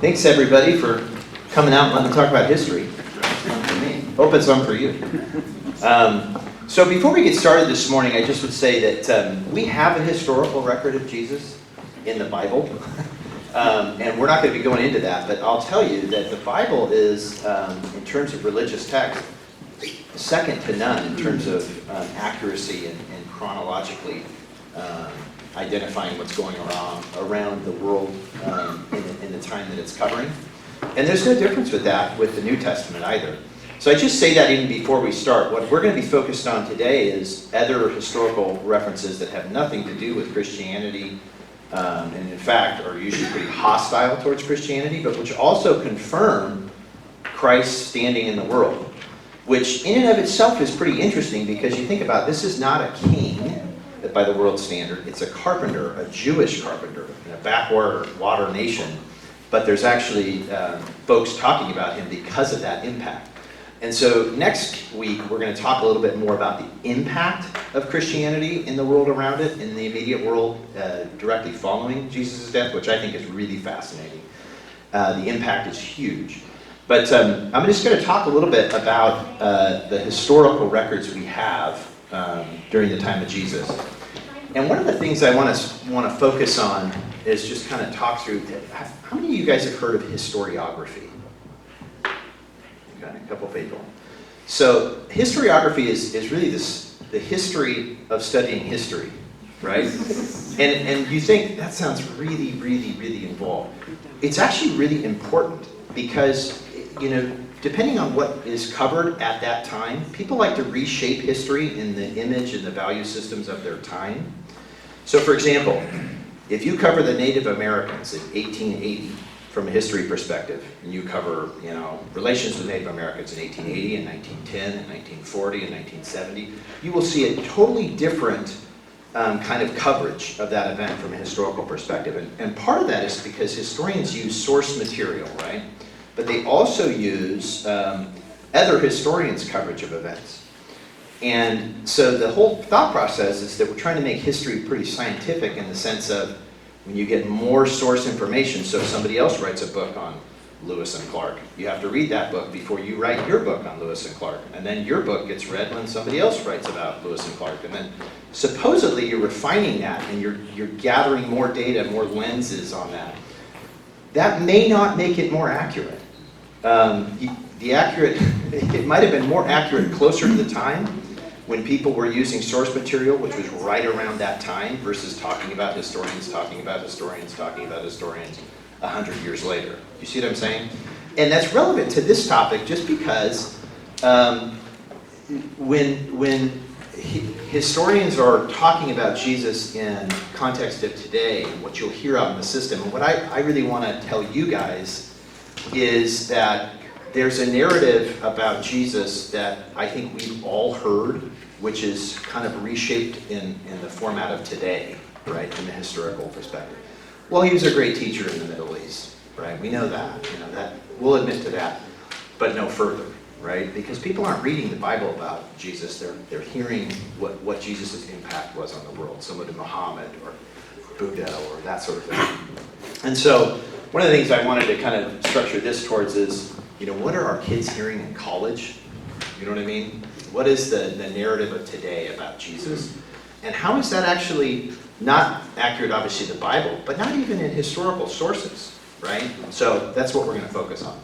Thanks everybody for coming out and letting me talk about history. It's fun for me. Hope it's fun for you. So before we get started this morning, I just would say that we have a historical record of Jesus in the Bible. And we're not going to be going into that, but I'll tell you that the Bible is, in terms of religious text, second to none in terms of accuracy and chronologically identifying what's going around the world in the time that it's covering. And there's no difference with that with the New Testament either. So I just say that even before we start. What we're going to be focused on today is other historical references that have nothing to do with Christianity, and in fact are usually pretty hostile towards Christianity, but which also confirm Christ's standing in the world, which in and of itself is pretty interesting because you think about this is not a king by the world standard. It's a carpenter, a Jewish carpenter in a backwater nation, but there's actually folks talking about him because of that impact. And so next week we're going to talk a little bit more about the impact of Christianity in the world around it, in the immediate world directly following Jesus' death, which I think is really fascinating. The impact is huge. But I'm just going to talk a little bit about the historical records we have during the time of Jesus. And one of the things I want to focus on is just kind of talk through, how many of you guys have heard of historiography? Okay, a couple people. So historiography is really the history of studying history, right? And you think, that sounds really, really, really involved. It's actually really important because, depending on what is covered at that time, people like to reshape history in the image and the value systems of their time. So for example, if you cover the Native Americans in 1880 from a history perspective, and you cover, relations with Native Americans in 1880 and 1910 and 1940 and 1970, you will see a totally different kind of coverage of that event from a historical perspective. And part of that is because historians use source material, right? But they also use other historians' coverage of events. And so the whole thought process is that we're trying to make history pretty scientific in the sense of when you get more source information. So if somebody else writes a book on Lewis and Clark, you have to read that book before you write your book on Lewis and Clark. And then your book gets read when somebody else writes about Lewis and Clark. And then supposedly you're refining that and you're gathering more data, more lenses on that. That may not make it more accurate. It might have been more accurate closer to the time when people were using source material, which was right around that time, versus talking about historians 100 years later. You see what I'm saying? And that's relevant to this topic just because when historians are talking about Jesus in context of today, what you'll hear out in the system, and what I really want to tell you guys is that there's a narrative about Jesus that I think we've all heard, which is kind of reshaped in the format of today, right, from a historical perspective. Well, he was a great teacher in the Middle East, right? We know that, that we'll admit to that, but no further, right? Because people aren't reading the Bible about Jesus. They're hearing what Jesus' impact was on the world, similar to Muhammad or Buddha or that sort of thing. And so one of the things I wanted to kind of structure this towards is, what are our kids hearing in college? You know what I mean? What is the narrative of today about Jesus? And how is that actually not accurate, obviously, the Bible, but not even in historical sources, right? So that's what we're going to focus on.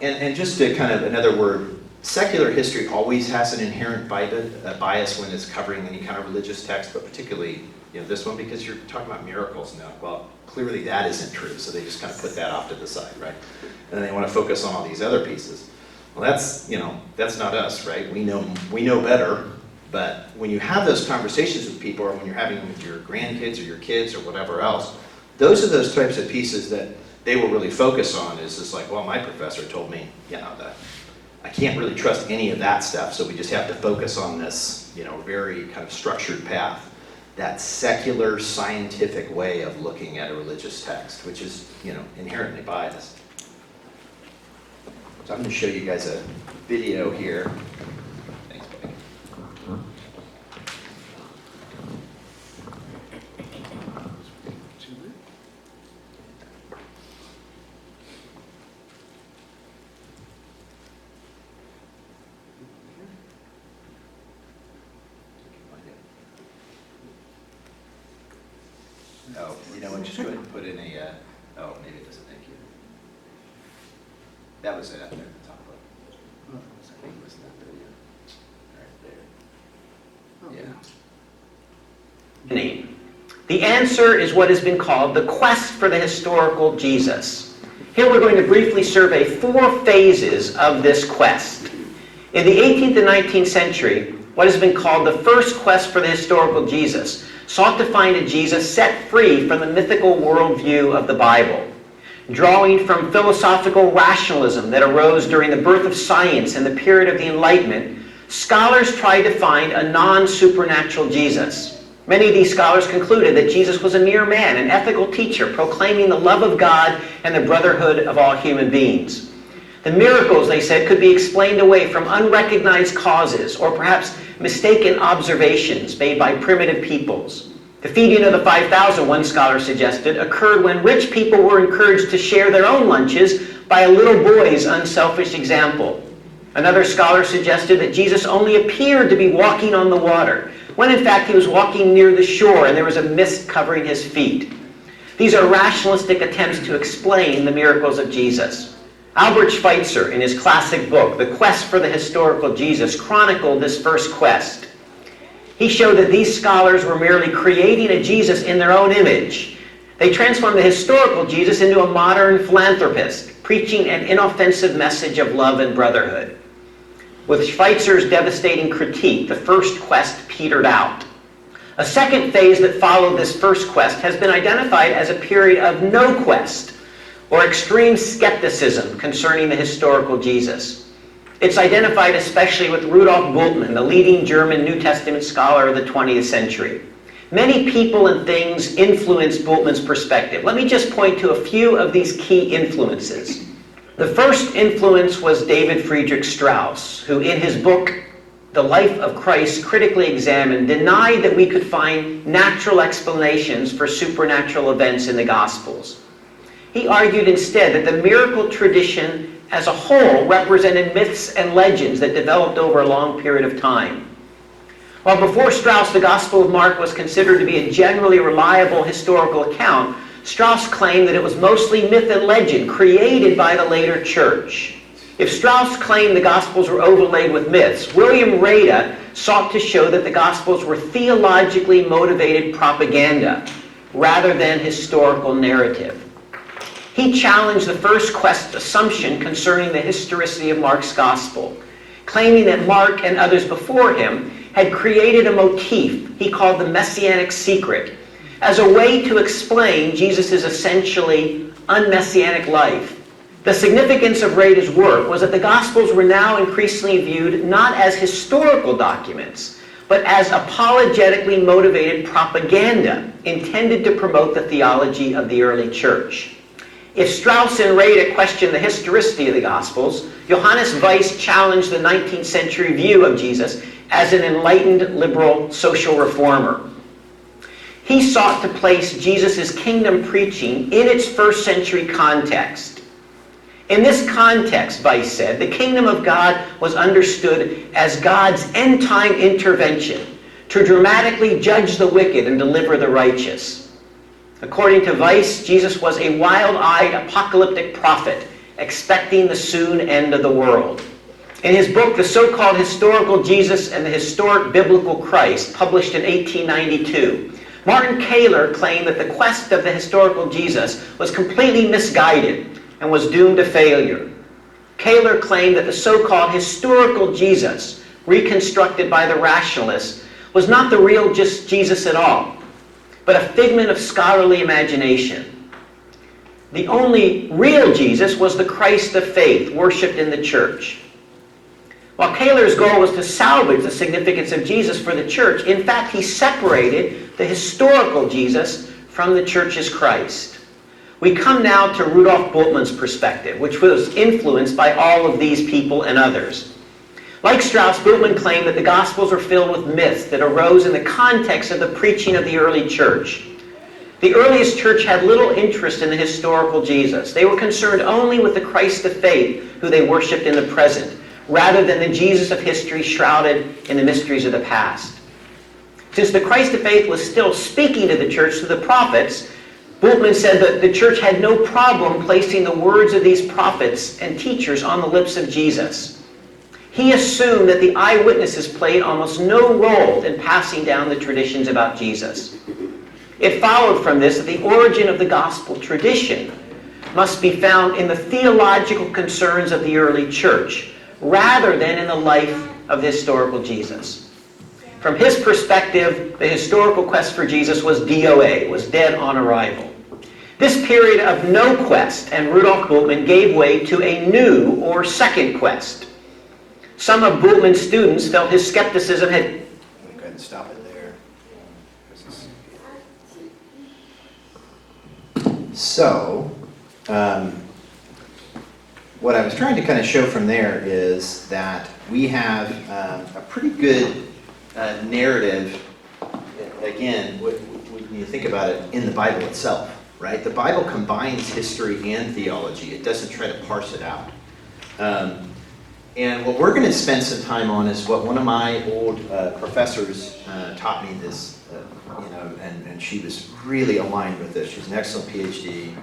And just to kind of, another word, secular history always has an inherent bias when it's covering any kind of religious text, but particularly this one, because you're talking about miracles now. Well, clearly that isn't true, so they just kind of put that off to the side, right? And then they want to focus on all these other pieces. Well, that's not us, right? We know better, but when you have those conversations with people, or when you're having them with your grandkids or your kids or whatever else, those are those types of pieces that they will really focus on. Is just like, well, my professor told me, that I can't really trust any of that stuff, so we just have to focus on this, very kind of structured path. That secular scientific way of looking at a religious text, which is, inherently biased. So I'm going to show you guys a video here. Thanks, buddy. You know what, just go ahead and put in a, oh, maybe it doesn't thank you. That was it up there at the top. I think it was that video. Right there. Yeah. The answer is what has been called the quest for the historical Jesus. Here we're going to briefly survey 4 phases of this quest. In the 18th and 19th century, what has been called the first quest for the historical Jesus sought to find a Jesus set free from the mythical worldview of the Bible. Drawing from philosophical rationalism that arose during the birth of science and the period of the Enlightenment, scholars tried to find a non-supernatural Jesus. Many of these scholars concluded that Jesus was a mere man, an ethical teacher, proclaiming the love of God and the brotherhood of all human beings. The miracles, they said, could be explained away from unrecognized causes or perhaps mistaken observations made by primitive peoples. The feeding of the 5,000, one scholar suggested, occurred when rich people were encouraged to share their own lunches by a little boy's unselfish example. Another scholar suggested that Jesus only appeared to be walking on the water, when in fact he was walking near the shore and there was a mist covering his feet. These are rationalistic attempts to explain the miracles of Jesus. Albert Schweitzer, in his classic book, The Quest for the Historical Jesus, chronicled this first quest. He showed that these scholars were merely creating a Jesus in their own image. They transformed the historical Jesus into a modern philanthropist, preaching an inoffensive message of love and brotherhood. With Schweitzer's devastating critique, the first quest petered out. A second phase that followed this first quest has been identified as a period of no quest, or extreme skepticism concerning the historical Jesus. It's identified especially with Rudolf Bultmann, the leading German New Testament scholar of the 20th century. Many people and things influenced Bultmann's perspective. Let me just point to a few of these key influences. The first influence was David Friedrich Strauss, who in his book, The Life of Christ, critically examined, denied that we could find natural explanations for supernatural events in the Gospels. He argued instead that the miracle tradition as a whole represented myths and legends that developed over a long period of time. While before Strauss, the Gospel of Mark was considered to be a generally reliable historical account, Strauss claimed that it was mostly myth and legend created by the later church. If Strauss claimed the Gospels were overlaid with myths, William Rada sought to show that the Gospels were theologically motivated propaganda rather than historical narrative. He challenged the first quest assumption concerning the historicity of Mark's Gospel, claiming that Mark and others before him had created a motif he called the Messianic secret as a way to explain Jesus' essentially unmessianic life. The significance of Rada's work was that the Gospels were now increasingly viewed not as historical documents, but as apologetically motivated propaganda intended to promote the theology of the early church. If Strauss and Rada questioned the historicity of the Gospels, Johannes Weiss challenged the 19th century view of Jesus as an enlightened liberal social reformer. He sought to place Jesus' kingdom preaching in its first century context. In this context, Weiss said, the kingdom of God was understood as God's end-time intervention to dramatically judge the wicked and deliver the righteous. According to Weiss, Jesus was a wild-eyed apocalyptic prophet expecting the soon end of the world. In his book, The So-Called Historical Jesus and the Historic Biblical Christ, published in 1892, Martin Kaler claimed that the quest of the historical Jesus was completely misguided and was doomed to failure. Kaler claimed that the so-called historical Jesus, reconstructed by the rationalists, was not the real Jesus at all, but a figment of scholarly imagination. The only real Jesus was the Christ of faith, worshipped in the church. While Kaler's goal was to salvage the significance of Jesus for the church, in fact, he separated the historical Jesus from the church's Christ. We come now to Rudolf Bultmann's perspective, which was influenced by all of these people and others. Like Strauss, Bultmann claimed that the Gospels were filled with myths that arose in the context of the preaching of the early church. The earliest church had little interest in the historical Jesus. They were concerned only with the Christ of faith, who they worshipped in the present, rather than the Jesus of history shrouded in the mysteries of the past. Since the Christ of faith was still speaking to the church through the prophets, Bultmann said that the church had no problem placing the words of these prophets and teachers on the lips of Jesus. He assumed that the eyewitnesses played almost no role in passing down the traditions about Jesus. It followed from this that the origin of the gospel tradition must be found in the theological concerns of the early church, rather than in the life of the historical Jesus. From his perspective, the historical quest for Jesus was DOA, was dead on arrival. This period of no quest, and Rudolf Bultmann gave way to a new or second quest. Some of Bultmann's students felt his skepticism had... Go ahead and stop it there. So, what I was trying to kind of show from there is that we have a pretty good narrative, again, when you think about it, in the Bible itself, right? The Bible combines history and theology. It doesn't try to parse it out. And what we're going to spend some time on is what one of my old professors taught me this, and she was really aligned with this. She's an excellent PhD.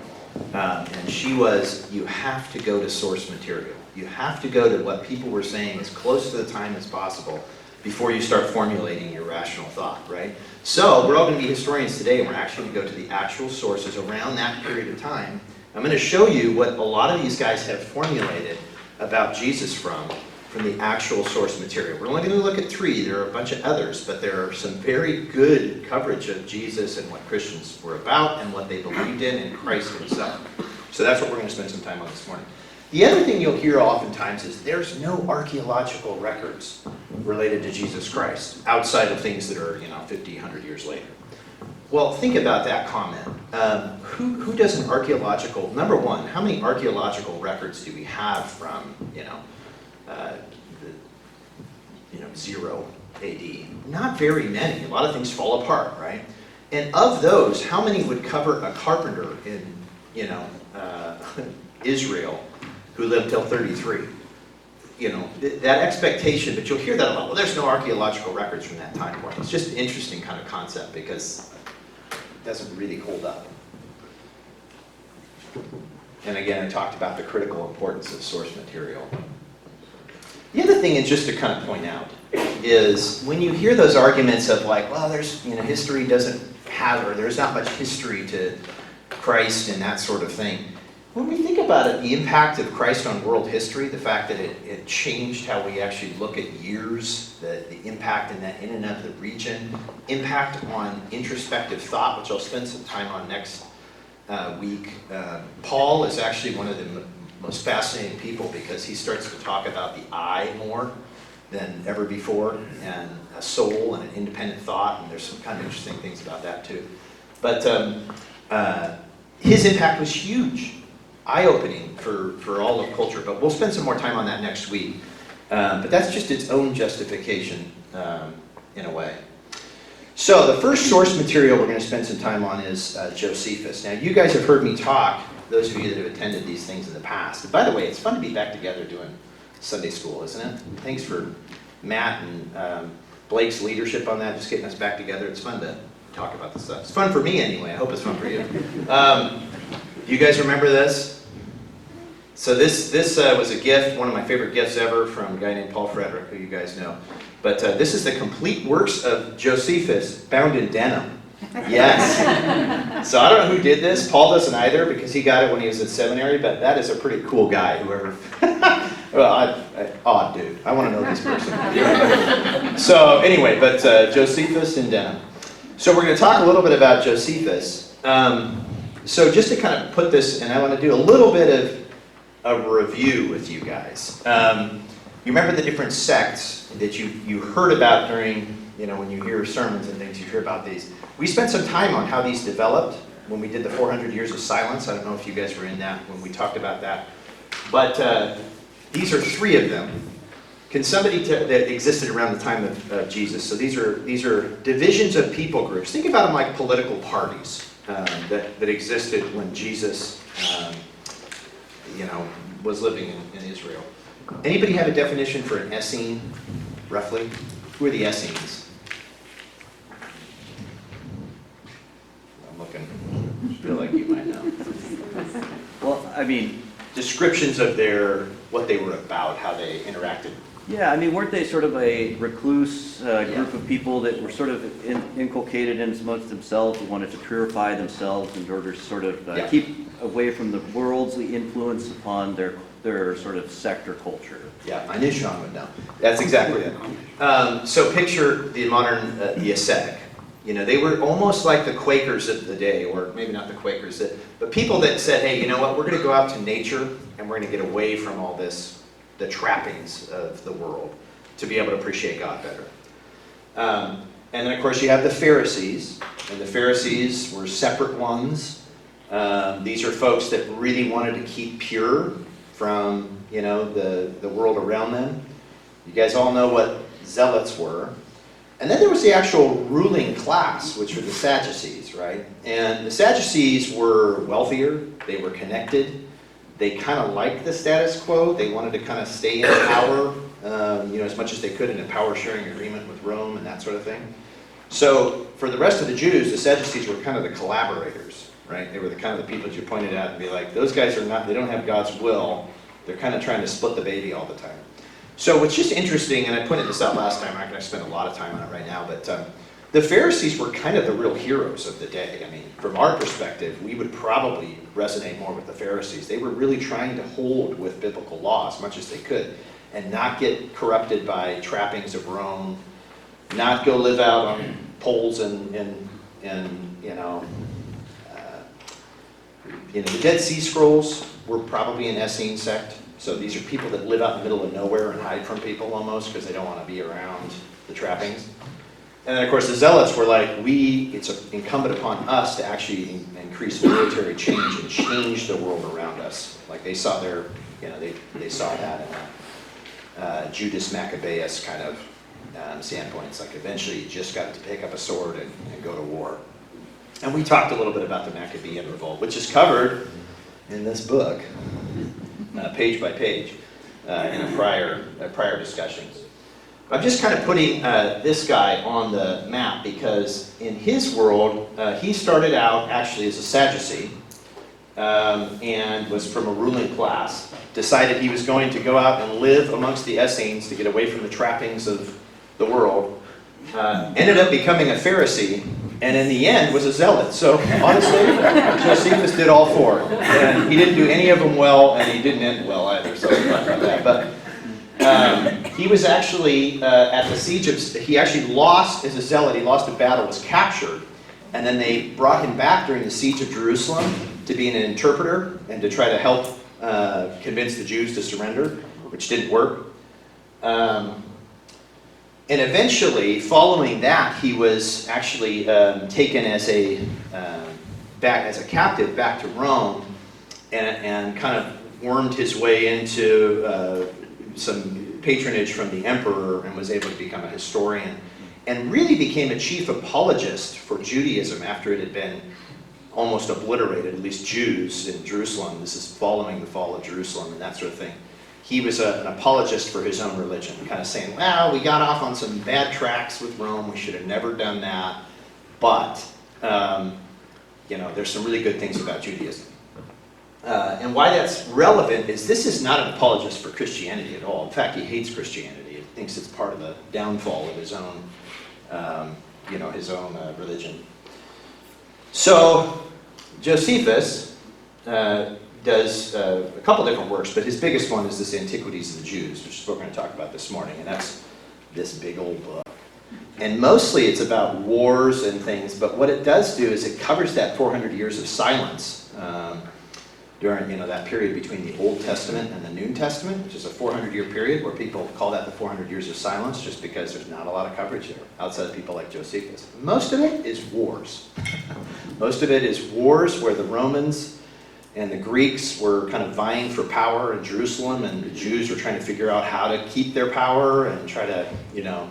And she was, you have to go to source material. You have to go to what people were saying as close to the time as possible before you start formulating your rational thought, right? So we're all going to be historians today, and we're actually going to go to the actual sources around that period of time. I'm going to show you what a lot of these guys have formulated about Jesus from the actual source material. We're only going to look at 3. There are a bunch of others, but there are some very good coverage of Jesus and what Christians were about and what they believed in and Christ himself. So that's what we're going to spend some time on this morning. The other thing you'll hear oftentimes is there's no archaeological records related to Jesus Christ outside of things that are 50, 100 years later. Well, think about that comment. Who does an archaeological, number one, how many archaeological records do we have from 0 AD? Not very many. A lot of things fall apart, right? And of those, how many would cover a carpenter in Israel who lived till 33? That expectation, but you'll hear that a lot. Well, there's no archaeological records from that time point. It's just an interesting kind of concept because it doesn't really hold up. And again, I talked about the critical importance of source material. The other thing is just to kind of point out is when you hear those arguments of like, well, there's, history doesn't have, or there's not much history to Christ and that sort of thing. When we think about it, the impact of Christ on world history, the fact that it changed how we actually look at years, the impact in and of the region, impact on introspective thought, which I'll spend some time on next week. Paul is actually one of the most fascinating people because he starts to talk about the I more than ever before, and a soul and an independent thought, and there's some kind of interesting things about that too. But his impact was huge. Eye-opening for all of culture, but we'll spend some more time on that next week. But that's just its own justification in a way. So the first source material we're going to spend some time on is Josephus. Now you guys have heard me talk, those of you that have attended these things in the past. And by the way, it's fun to be back together doing Sunday school, isn't it? Thanks for Matt and Blake's leadership on that, just getting us back together. It's fun to talk about this stuff. It's fun for me anyway. I hope it's fun for you. Do you guys remember this? So this was a gift, one of my favorite gifts ever, from a guy named Paul Frederick, who you guys know. But this is the complete works of Josephus, bound in denim. Yes. So I don't know who did this. Paul doesn't either, because he got it when he was at seminary, but that is a pretty cool guy, whoever. Well, odd dude. I want to know this person. So anyway, but Josephus in denim. So we're going to talk a little bit about Josephus. So just to kind of put this, and I want to do a little bit of a review with you guys. You remember the different sects that you heard about during, when you hear sermons and things, you hear about these. We spent some time on how these developed when we did the 400 Years of Silence. I don't know if you guys were in that when we talked about that. But these are 3 of them. Can somebody that existed around the time of Jesus? So these are divisions of people groups. Think about them like political parties that existed when Jesus was living in Israel. Anybody have a definition for an Essene, roughly? Who are the Essenes? I'm looking. I feel like I mean, descriptions of what they were about, how they interacted. yeah, I mean, weren't they sort of a recluse group of people that were sort of inculcated in amongst themselves, who wanted to purify themselves in order to sort of keep away from the worldly influence upon their sort of sect or culture? Yeah, I knew Sean would know. That's exactly it. So picture the modern, the ascetic. You know, they were almost like the Quakers of the day, or maybe not the Quakers, but people that said, hey, you know what, we're going to go out to nature and we're going to get away from all this, the trappings of the world, to be able to appreciate God better. And then, of course, you have the Pharisees, and the Pharisees were separate ones. These are folks that really wanted to keep pure from, you know, the world around them. You guys all know what zealots were. And then there was the actual ruling class, which were the Sadducees, right? And the Sadducees were wealthier, they were connected, they kind of liked the status quo, they wanted to kind of stay in power, you know, as much as they could in a power-sharing agreement with Rome and that sort of thing. So for the rest of the Jews, the Sadducees were kind of the collaborators, right? They were the kind of the people that you pointed at and be like, those guys are not, they don't have God's will, they're kind of trying to split the baby all the time. So what's just interesting, and I pointed this out last time, I'm not going to spend a lot of time on it right now, but the Pharisees were kind of the real heroes of the day. I mean, from our perspective, we would probably resonate more with the Pharisees. They were really trying to hold with biblical law as much as they could and not get corrupted by trappings of Rome, not go live out on poles and you know, the Dead Sea Scrolls were probably an Essene sect. So these are people that live out in the middle of nowhere and hide from people almost because they don't want to be around the trappings. And then of course the Zealots were like, it's incumbent upon us to actually increase military change and change the world around us. Like they saw their, you know, they saw that in a Judas Maccabeus kind of standpoint. It's like eventually you just got to pick up a sword and go to war. And we talked a little bit about the Maccabean revolt, which is covered in this book. Page by page in prior discussions. I'm just kind of putting this guy on the map because in his world, he started out actually as a Sadducee and was from a ruling class, decided he was going to go out and live amongst the Essenes to get away from the trappings of the world, ended up becoming a Pharisee, and in the end was a zealot. So honestly, Josephus did all four. And he didn't do any of them well, and he didn't end well either, so we'll talk about that. But he was actually at the siege of, he actually lost as a zealot, he lost a battle, was captured, and then they brought him back during the siege of Jerusalem to be an interpreter and to try to help convince the Jews to surrender, which didn't work. And eventually, following that, he was actually taken as a captive back to Rome, and kind of wormed his way into some patronage from the emperor, and was able to become a historian, and really became a chief apologist for Judaism after it had been almost obliterated, at least Jews in Jerusalem. This is following the fall of Jerusalem and that sort of thing. He was an apologist for his own religion, kind of saying, well, we got off on some bad tracks with Rome, we should have never done that, but you know, there's some really good things about Judaism. And why that's relevant is this is not an apologist for Christianity at all. In fact, he hates Christianity. He thinks it's part of the downfall of his own, you know, his own religion. So Josephus does a couple different works, but his biggest one is this Antiquities of the Jews, which is what we're going to talk about this morning, and that's this big old book. And mostly it's about wars and things, but what it does do is it covers that 400 years of silence during, you know, that period between the Old Testament and the New Testament, which is a 400-year period where people call that the 400 years of silence just because there's not a lot of coverage there outside of people like Josephus. Most of it is wars. Most of it is wars where the Romans and the Greeks were kind of vying for power in Jerusalem, and the Jews were trying to figure out how to keep their power and try to, you know,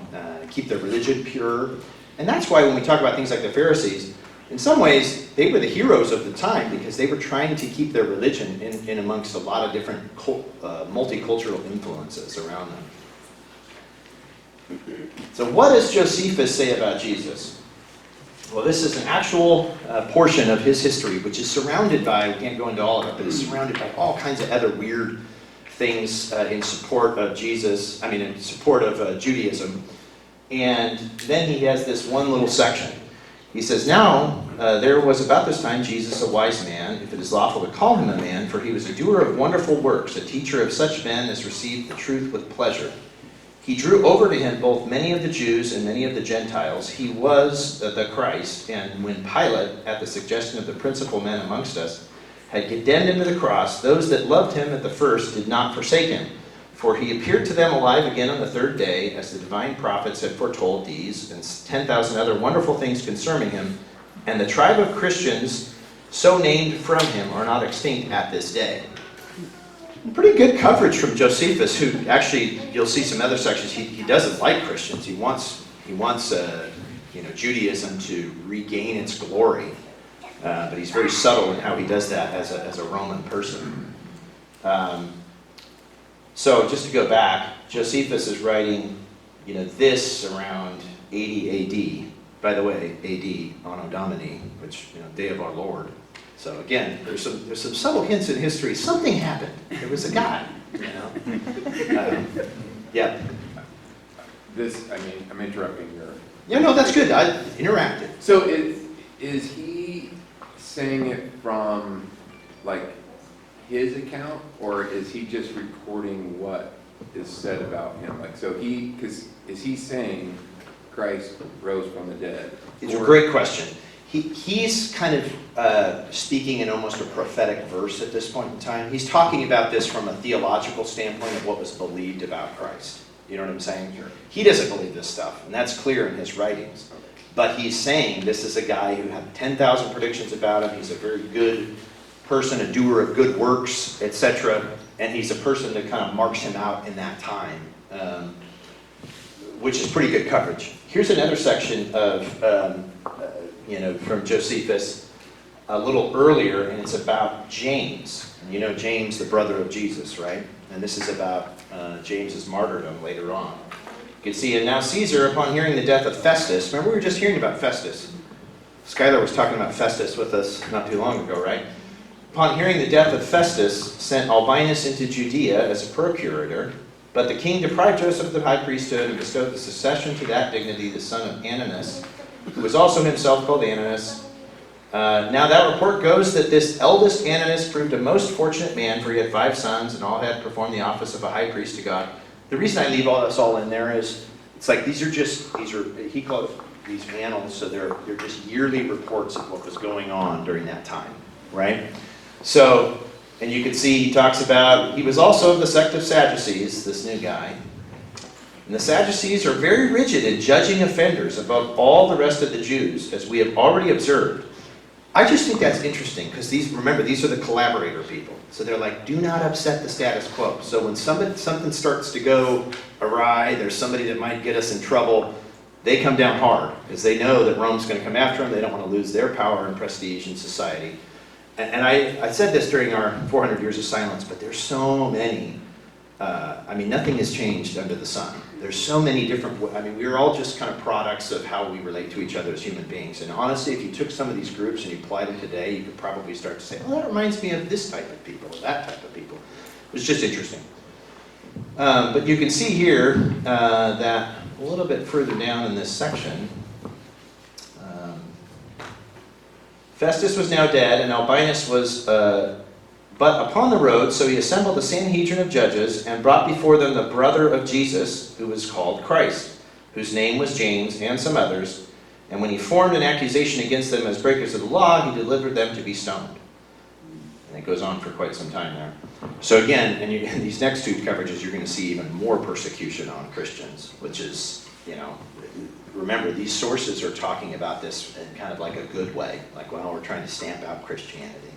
keep their religion pure. And that's why when we talk about things like the Pharisees, in some ways, they were the heroes of the time because they were trying to keep their religion in amongst a lot of different multicultural influences around them. So what does Josephus say about Jesus? Well, this is an actual portion of his history, which is surrounded by, we can't go into all of it, but it's surrounded by all kinds of other weird things in support of in support of Judaism. And then he has this one little section. He says, now there was about this time Jesus, a wise man, if it is lawful to call him a man, for he was a doer of wonderful works, a teacher of such men as received the truth with pleasure. He drew over to him both many of the Jews and many of the Gentiles. He was the Christ, and when Pilate, at the suggestion of the principal men amongst us, had condemned him to the cross, those that loved him at the first did not forsake him. For he appeared to them alive again on the third day, as the divine prophets had foretold these, and 10,000 other wonderful things concerning him. And the tribe of Christians, so named from him, are not extinct at this day. Pretty good coverage from Josephus, who actually, you'll see some other sections, he doesn't like Christians. He wants Judaism to regain its glory. But he's very subtle in how he does that as a Roman person. So just to go back, Josephus is writing, this around 80 AD. By the way, AD, Anno Domini, which, Day of our Lord. So again, there's some subtle hints in history. Something happened. There was a guy, yeah. I'm interrupting your... Yeah, no, that's good. I interacted. So is he saying it from, his account, or is he just recording what is said about him? Is he saying Christ rose from the dead? It's a great question. He's kind of speaking in almost a prophetic verse at this point in time. He's talking about this from a theological standpoint of what was believed about Christ. You know what I'm saying? Sure. He doesn't believe this stuff, and that's clear in his writings. But he's saying this is a guy who had 10,000 predictions about him. He's a very good person, a doer of good works, etc. And he's a person that kind of marks him out in that time, which is pretty good coverage. Here's another section of, from Josephus a little earlier, and it's about James. And James, the brother of Jesus, right? And this is about James's martyrdom later on. You can see, and now Caesar, upon hearing the death of Festus, remember we were just hearing about Festus. Schuyler was talking about Festus with us not too long ago, right? Upon hearing the death of Festus, sent Albinus into Judea as a procurator, but the king deprived Joseph of the high priesthood and bestowed the succession to that dignity the son of Ananus, who was also himself called Ananus. Now that report goes that this eldest Ananus proved a most fortunate man, for he had 5 sons, and all had performed the office of a high priest to God. The reason I leave all this all in there is, it's like these are he called these annals, so they're just yearly reports of what was going on during that time, right? So, and you can see he talks about, he was also of the sect of Sadducees, this new guy. And the Sadducees are very rigid in judging offenders above all the rest of the Jews, as we have already observed. I just think that's interesting, because these are the collaborator people. So they're like, do not upset the status quo. So when something starts to go awry, there's somebody that might get us in trouble, they come down hard, because they know that Rome's going to come after them. They don't want to lose their power and prestige in society. And I said this during our 400 years of silence, but there's so many, nothing has changed under the sun. There's so many different, we're all just kind of products of how we relate to each other as human beings. And honestly, if you took some of these groups and you applied them today, you could probably start to say, oh, that reminds me of this type of people, or that type of people. It's just interesting. But you can see here that a little bit further down in this section, Festus was now dead, and Albinus was but upon the road, so he assembled the Sanhedrin of judges, and brought before them the brother of Jesus, who was called Christ, whose name was James, and some others. And when he formed an accusation against them as breakers of the law, he delivered them to be stoned. And it goes on for quite some time there. So again, in these next 2 coverages, you're going to see even more persecution on Christians, which is, remember, these sources are talking about this in kind of like a good way, like, well, we're trying to stamp out Christianity.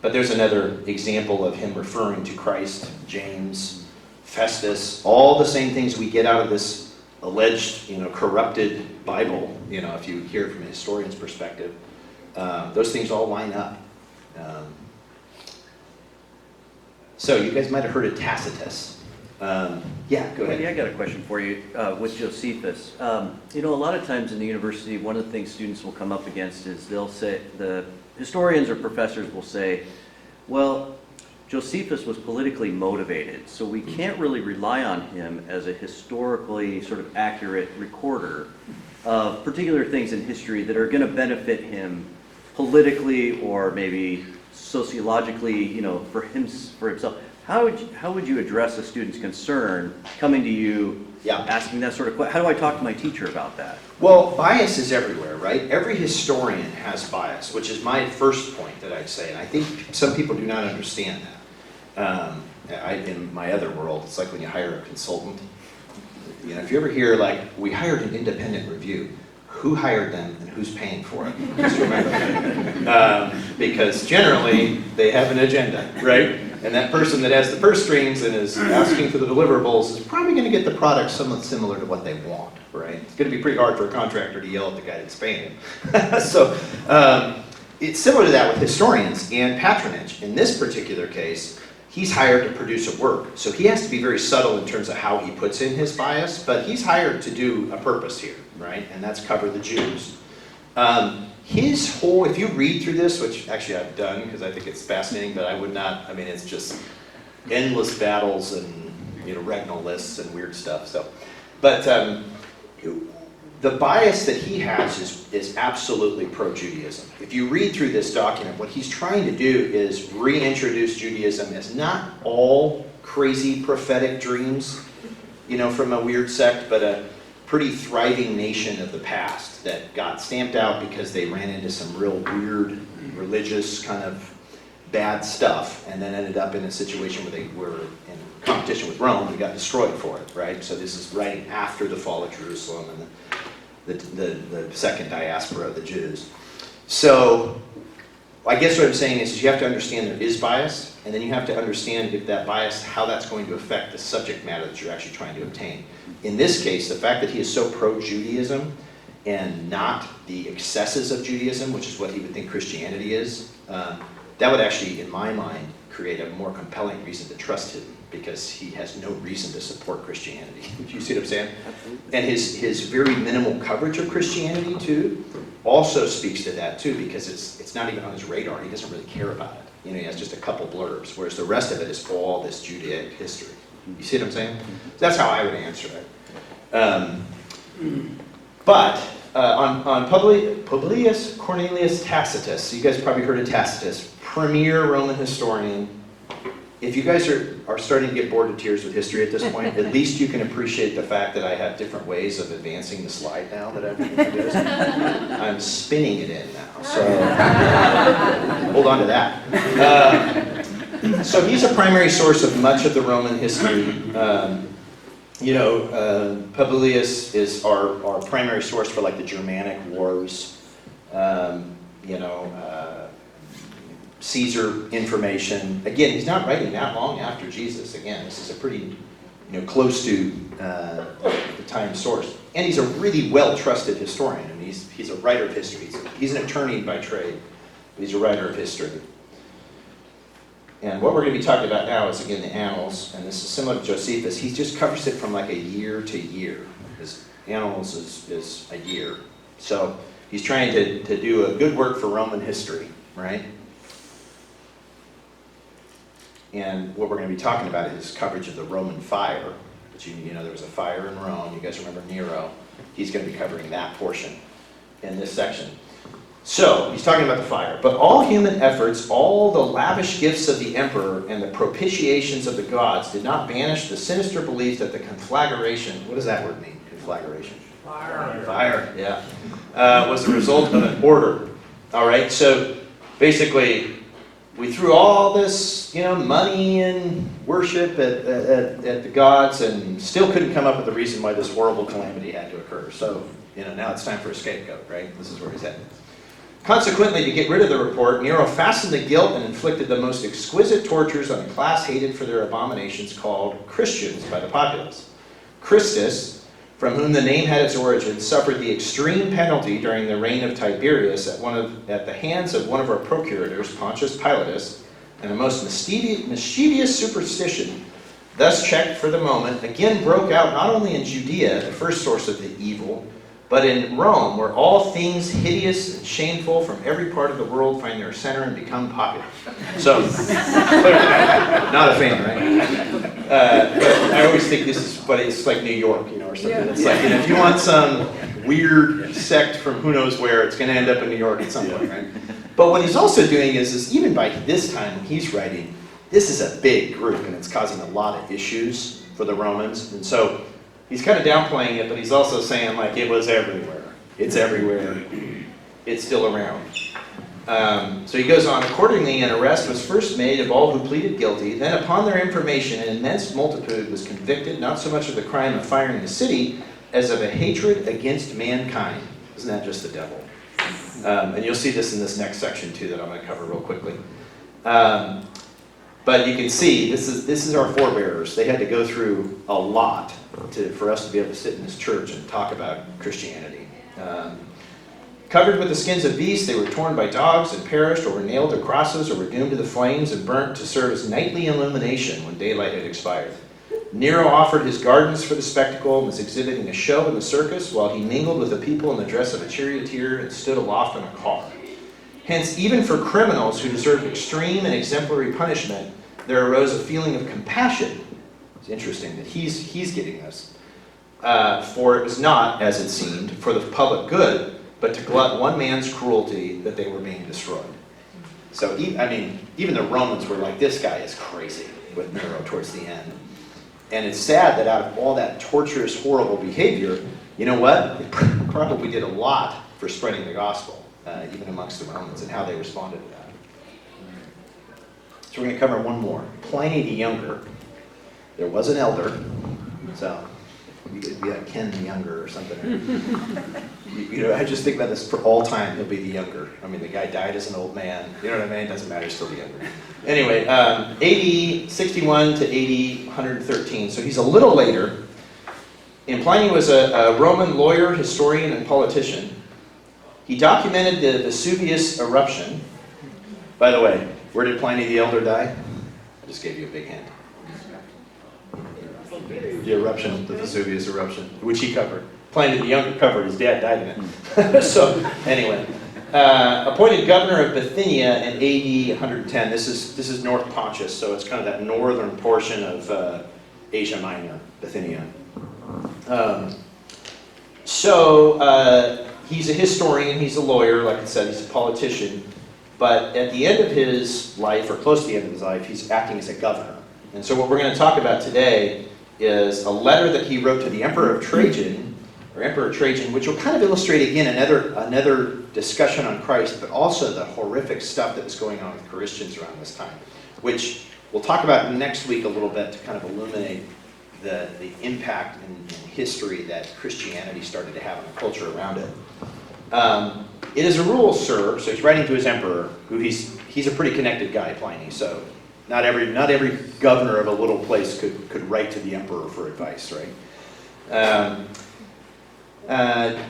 But there's another example of him referring to Christ, James, Festus, all the same things we get out of this alleged, corrupted Bible, if you hear it from a historian's perspective. Those things all line up. So you guys might have heard of Tacitus. Yeah, go Wendy, I ahead. got a question for you with Josephus. You know, a lot of times in the university, one of the things students will come up against is they'll say, the historians or professors will say, well, Josephus was politically motivated, so we can't really rely on him as a historically sort of accurate recorder of particular things in history that are going to benefit him politically or maybe sociologically, you know, for himself. How would you address a student's concern coming to you, asking that sort of question? How do I talk to my teacher about that? Well, bias is everywhere, right? Every historian has bias, which is my first point that I'd say, and I think some people do not understand that. In my other world, it's like when you hire a consultant. You know, if you ever hear like, we hired an independent review, who hired them and who's paying for it? Just remember that. Because generally, they have an agenda, right? And that person that has the purse strings and is asking for the deliverables is probably going to get the product somewhat similar to what they want, right? It's going to be pretty hard for a contractor to yell at the guy that's paying him. So it's similar to that with historians and patronage. In this particular case, he's hired to produce a work. So he has to be very subtle in terms of how he puts in his bias, but he's hired to do a purpose here, right? And that's cover the Jews. His whole, if you read through this, which actually I've done because I think it's fascinating, but I would not, I mean, it's just endless battles and, you know, regnal lists and weird stuff. So, but the bias that he has is absolutely pro-Judaism. If you read through this document, what he's trying to do is reintroduce Judaism as not all crazy prophetic dreams, you know, from a weird sect, but a pretty thriving nation of the past that got stamped out because they ran into some real weird religious kind of bad stuff and then ended up in a situation where they were in competition with Rome and got destroyed for it, right? So this is right after the fall of Jerusalem and the second diaspora of the Jews. So I guess what I'm saying is you have to understand there is bias, and then you have to understand if that bias, how that's going to affect the subject matter that you're actually trying to obtain. In this case, the fact that he is so pro-Judaism and not the excesses of Judaism, which is what he would think Christianity is, that would actually, in my mind, create a more compelling reason to trust him because he has no reason to support Christianity. Do you see what I'm saying? And his very minimal coverage of Christianity, too, also speaks to that, too, because it's not even on his radar. He doesn't really care about it. You know, he has just a couple blurbs, whereas the rest of it is all this Judaic history. You see what I'm saying? That's how I would answer it. But on Publius Cornelius Tacitus, you guys probably heard of Tacitus, premier Roman historian. If you guys are starting to get bored to tears with history at this point, at least you can appreciate the fact that I have different ways of advancing the slide now that I've introduced. I'm spinning it in now, so hold on to that. So he's a primary source of much of the Roman history. Publius is our primary source for like the Germanic wars, Caesar information. Again, he's not writing that long after Jesus. Again, this is a pretty, close to the time source. And he's a really well-trusted historian. I mean, he's a writer of history. He's an attorney by trade, but he's a writer of history. And what we're going to be talking about now is, again, the Annals, and this is similar to Josephus. He just covers it from like a year to year. His Annals is a year. So he's trying to do a good work for Roman history, right? And what we're going to be talking about is coverage of the Roman fire. Which there was a fire in Rome. You guys remember Nero. He's going to be covering that portion in this section. So, he's talking about the fire. But all human efforts, all the lavish gifts of the emperor, and the propitiations of the gods did not banish the sinister belief that the conflagration, what does that word mean, conflagration? Fire, yeah. Was the result of an order. All right, so basically, we threw all this, money and worship at the gods and still couldn't come up with a reason why this horrible calamity had to occur. So, now it's time for a scapegoat, right? This is where he's headed. Consequently, to get rid of the report, Nero fastened the guilt and inflicted the most exquisite tortures on a class hated for their abominations called Christians by the populace. Christus, from whom the name had its origin, suffered the extreme penalty during the reign of Tiberius at the hands of one of our procurators, Pontius Pilatus, and a most mischievous superstition thus checked for the moment, again broke out not only in Judea, the first source of the evil, but in Rome, where all things hideous and shameful from every part of the world find their center and become popular. So, not a fan, right? But I always think this is, but it's like New York, or something. It's like, if you want some weird sect from who knows where, it's going to end up in New York at some point, right? But what he's also doing is even by this time when he's writing, this is a big group, and it's causing a lot of issues for the Romans, and so he's kind of downplaying it, but he's also saying, like, it was everywhere. It's everywhere. It's still around. So he goes on, accordingly, an arrest was first made of all who pleaded guilty. Then upon their information, an immense multitude was convicted, not so much of the crime of firing the city, as of a hatred against mankind. Isn't that just the devil? And you'll see this in this next section, too, that I'm going to cover real quickly. But you can see, this is our forebears. They had to go through a lot for us to be able to sit in this church and talk about Christianity. Covered with the skins of beasts, they were torn by dogs and perished, or were nailed to crosses, or were doomed to the flames and burnt to serve as nightly illumination when daylight had expired. Nero offered his gardens for the spectacle and was exhibiting a show in the circus, while he mingled with the people in the dress of a charioteer and stood aloft in a car. Hence, even for criminals who deserved extreme and exemplary punishment, there arose a feeling of compassion. It's interesting that he's getting this. For it was not, as it seemed, for the public good, but to glut one man's cruelty that they were being destroyed. So, even the Romans were like, this guy is crazy with Nero towards the end. And it's sad that out of all that torturous, horrible behavior, you know what? They probably did a lot for spreading the gospel, even amongst the Romans, and how they responded to that. So we're going to cover one more. Pliny the Younger. There was an elder, so you could be like Ken the Younger or something. I just think about this for all time. He'll be the younger. I mean, the guy died as an old man. You know what I mean? It doesn't matter. He's still the younger. Anyway, AD 61 to AD 113. So he's a little later. And Pliny was a Roman lawyer, historian, and politician. He documented the Vesuvius eruption. By the way, where did Pliny the Elder die? I just gave you a big hint. The eruption, the Vesuvius eruption, which he covered. Pliny the Younger covered. His dad died in it. So, anyway. Appointed governor of Bithynia in AD 110. This is North Pontus, so it's kind of that northern portion of Asia Minor, Bithynia. He's a historian, he's a lawyer, like I said, he's a politician. But at the end of his life, or close to the end of his life, he's acting as a governor. And so what we're going to talk about today is a letter that he wrote to the Emperor Trajan, which will kind of illustrate, again, another discussion on Christ, but also the horrific stuff that was going on with Christians around this time, which we'll talk about next week a little bit to kind of illuminate the impact in history that Christianity started to have on the culture around it. It is a rule, sir, so he's writing to his emperor, who he's a pretty connected guy, Pliny, so not every governor of a little place could write to the emperor for advice, right?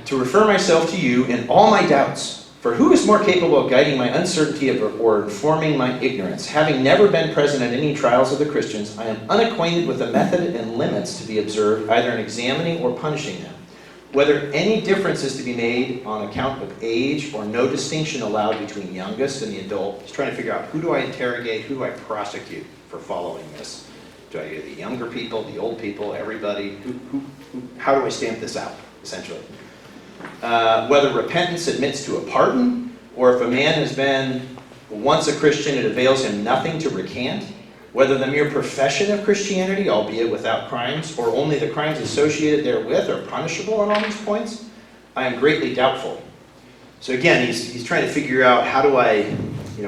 To refer myself to you in all my doubts, for who is more capable of guiding my uncertainty or informing my ignorance? Having never been present at any trials of the Christians, I am unacquainted with the method and limits to be observed, either in examining or punishing them. Whether any difference is to be made on account of age or no distinction allowed between youngest and the adult. He's trying to figure out, who do I interrogate, who do I prosecute for following this? Do I get the younger people, the old people, everybody? How do I stamp this out, essentially? Whether repentance admits to a pardon, or if a man has been once a Christian, it avails him nothing to recant. Whether the mere profession of Christianity, albeit without crimes, or only the crimes associated therewith are punishable on all these points, I am greatly doubtful. So again, he's trying to figure out, how do I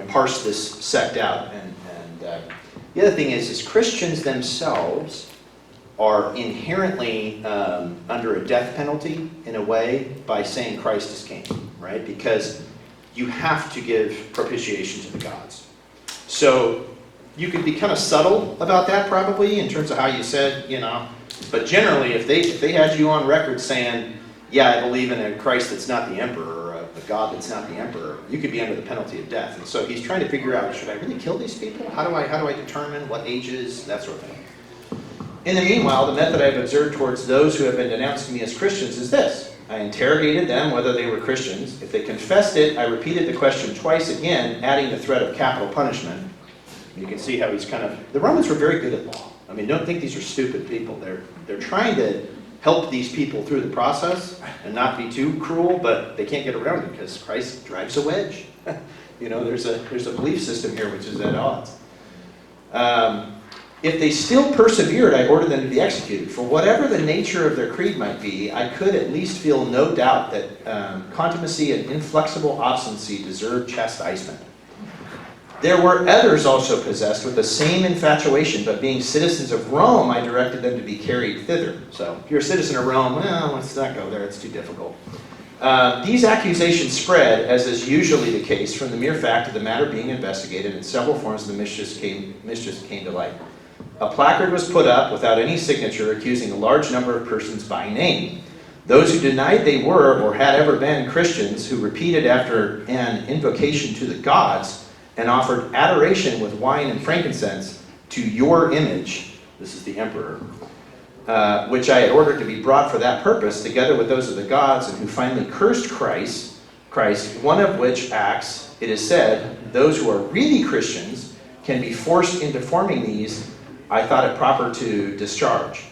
parse this sect out? And the other thing is Christians themselves are inherently under a death penalty, in a way, by saying Christ is king, right? Because you have to give propitiation to the gods. So you could be kind of subtle about that, probably, in terms of how you said, but generally, if they had you on record saying, yeah, I believe in a Christ that's not the emperor, or a God that's not the emperor, you could be under the penalty of death. And so he's trying to figure out, should I really kill these people? How do I determine what ages, that sort of thing. In the meanwhile, the method I've observed towards those who have been denounced to me as Christians is this. I interrogated them whether they were Christians. If they confessed it, I repeated the question twice again, adding the threat of capital punishment. You can see how he's the Romans were very good at law. I mean, don't think these are stupid people. They're trying to help these people through the process and not be too cruel, but they can't get around it because Christ drives a wedge. There's a belief system here which is at odds. If they still persevered, I ordered them to be executed. For whatever the nature of their creed might be, I could at least feel no doubt that contumacy and inflexible obstinacy deserved chastisement. There were others also possessed with the same infatuation, but being citizens of Rome, I directed them to be carried thither. So, if you're a citizen of Rome, well, let's not go there, it's too difficult. These accusations spread, as is usually the case, from the mere fact of the matter being investigated, and several forms of the mischief came to light. A placard was put up without any signature accusing a large number of persons by name. Those who denied they were or had ever been Christians, who repeated after an invocation to the gods, and offered adoration with wine and frankincense to your image, this is the emperor, which I had ordered to be brought for that purpose, together with those of the gods, and who finally cursed Christ, one of which acts, it is said, those who are really Christians can be forced into forming these, I thought it proper to discharge.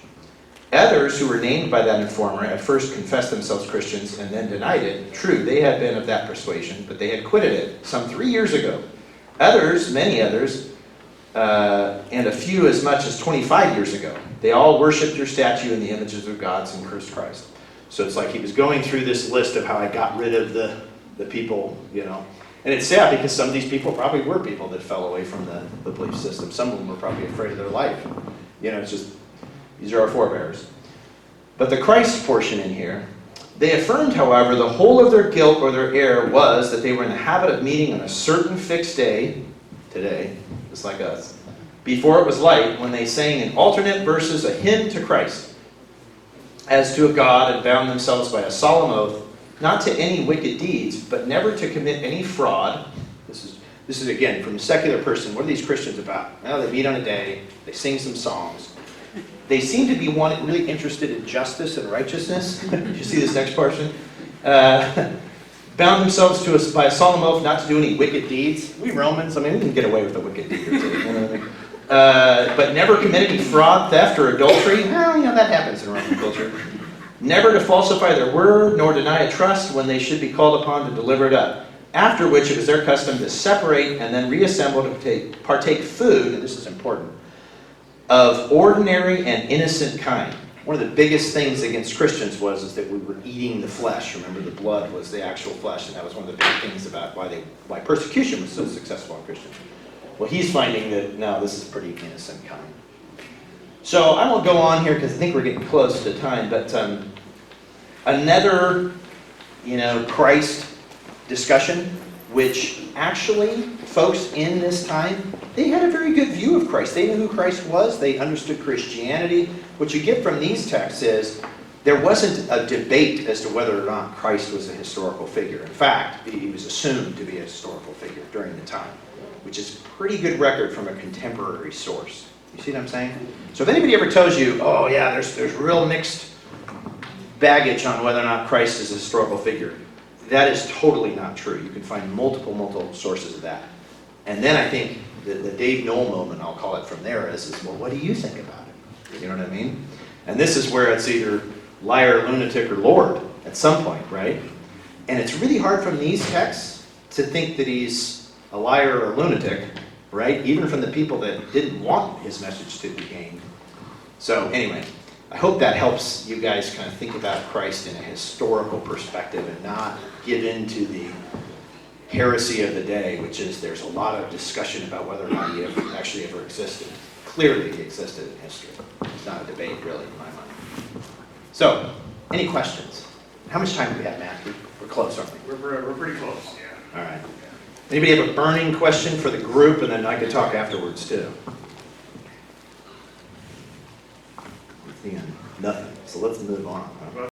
Others who were named by that informer at first confessed themselves Christians and then denied it. True, they had been of that persuasion, but they had quitted it some 3 years ago. Others, many others, and a few as much as 25 years ago, they all worshipped your statue and the images of gods and cursed Christ. So it's like he was going through this list of how I got rid of the people, And it's sad because some of these people probably were people that fell away from the belief system. Some of them were probably afraid of their life. It's just, these are our forebears. But the Christ portion in here, they affirmed, however, the whole of their guilt or their error was that they were in the habit of meeting on a certain fixed day, today, just like us, before it was light, when they sang in alternate verses a hymn to Christ, as to a God, and bound themselves by a solemn oath, not to any wicked deeds, but never to commit any fraud. This is again, from a secular person, what are these Christians about? Well, they meet on a day, they sing some songs. They seem to be really interested in justice and righteousness. You see this next portion? Bound themselves to us by a solemn oath not to do any wicked deeds. We Romans, we can get away with a wicked deed or two. But never commit any fraud, theft, or adultery. Well, that happens in Roman culture. Never to falsify their word, nor deny a trust when they should be called upon to deliver it up. After which it was their custom to separate and then reassemble to partake food, and this is important, of ordinary and innocent kind. One of the biggest things against Christians was that we were eating the flesh. Remember, the blood was the actual flesh, and that was one of the big things about why persecution was so successful in Christians. Well, he's finding that, no, this is pretty innocent kind. So I won't go on here because I think we're getting close to time, but another, Christ discussion, which actually, folks in this time, they had a very good view of Christ. They knew who Christ was. They understood Christianity. What you get from these texts is there wasn't a debate as to whether or not Christ was a historical figure. In fact, he was assumed to be a historical figure during the time, which is a pretty good record from a contemporary source. You see what I'm saying? So if anybody ever tells you, oh yeah, there's real mixed baggage on whether or not Christ is a historical figure, that is totally not true. You can find multiple sources of that. And then I think the Dave Knoll moment, I'll call it from there, is well, what do you think about it? You know what I mean? And this is where it's either liar, lunatic, or Lord at some point, right? And it's really hard from these texts to think that he's a liar or a lunatic, right? Even from the people that didn't want his message to be gained. So anyway, I hope that helps you guys kind of think about Christ in a historical perspective and not give in to the heresy of the day, which is there's a lot of discussion about whether or not he actually ever existed. Clearly he existed in history. It's not a debate, really, in my mind. So, any questions? How much time do we have, Matt? We're close, aren't we? We're pretty close, yeah. All right. Anybody have a burning question for the group, and then I could talk afterwards, too? Nothing. So let's move on.